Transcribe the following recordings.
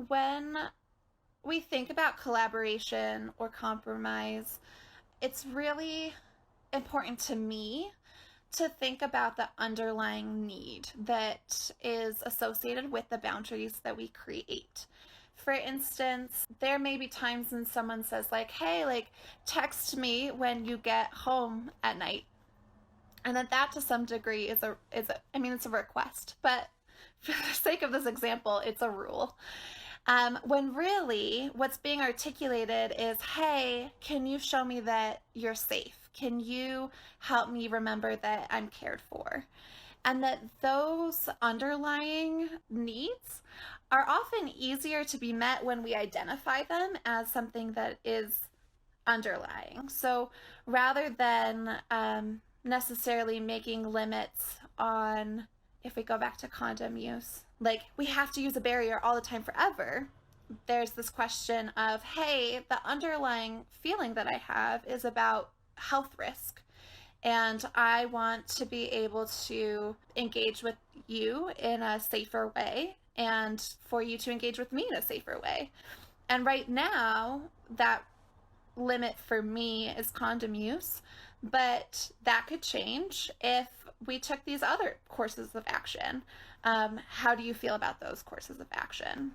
when we think about collaboration or compromise, it's really important to me to think about the underlying need that is associated with the boundaries that we create. For instance, there may be times when someone says like, "Hey, like text me when you get home at night." And that to some degree is a I mean it's a request, but for the sake of this example, it's a rule. When really what's being articulated is, hey, can you show me that you're safe? Can you help me remember that I'm cared for? And that those underlying needs are often easier to be met when we identify them as something that is underlying. So rather than necessarily making limits on, if we go back to condom use, like we have to use a barrier all the time forever, there's this question of, hey, the underlying feeling that I have is about health risk. And I want to be able to engage with you in a safer way and for you to engage with me in a safer way. And right now, that limit for me is condom use, but that could change if we took these other courses of action. How do you feel about those courses of action?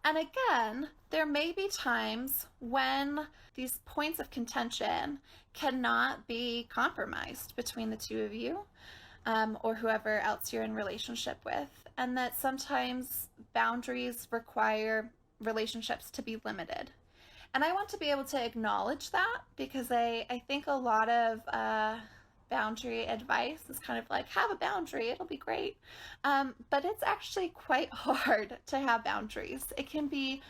And again, there may be times when these points of contention cannot be compromised between the two of you, or whoever else you're in relationship with, and that sometimes boundaries require relationships to be limited. And I want to be able to acknowledge that because I think a lot of boundary advice is kind of like, have a boundary, it'll be great. But it's actually quite hard to have boundaries. It can be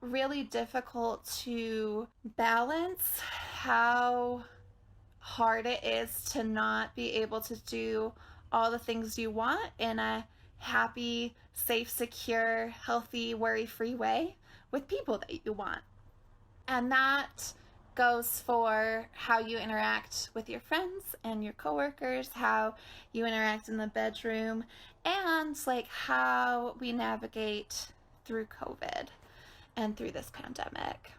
really difficult to balance how hard it is to not be able to do all the things you want in a happy, safe, secure, healthy, worry-free way with people that you want. And that goes for how you interact with your friends and your coworkers, how you interact in the bedroom, and like how we navigate through COVID and through this pandemic.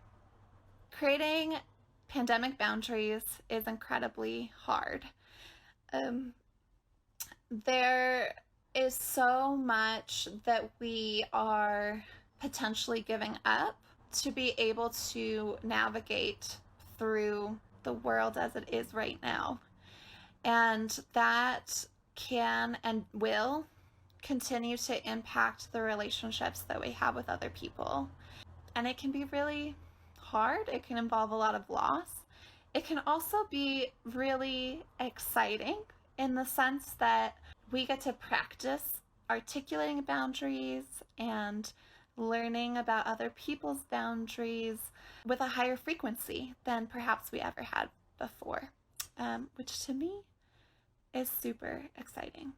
Creating pandemic boundaries is incredibly hard. There is so much that we are potentially giving up to be able to navigate through the world as it is right now. And that can and will continue to impact the relationships that we have with other people. And it can be really hard. It can involve a lot of loss. It can also be really exciting in the sense that we get to practice articulating boundaries and learning about other people's boundaries with a higher frequency than perhaps we ever had before, which to me is super exciting.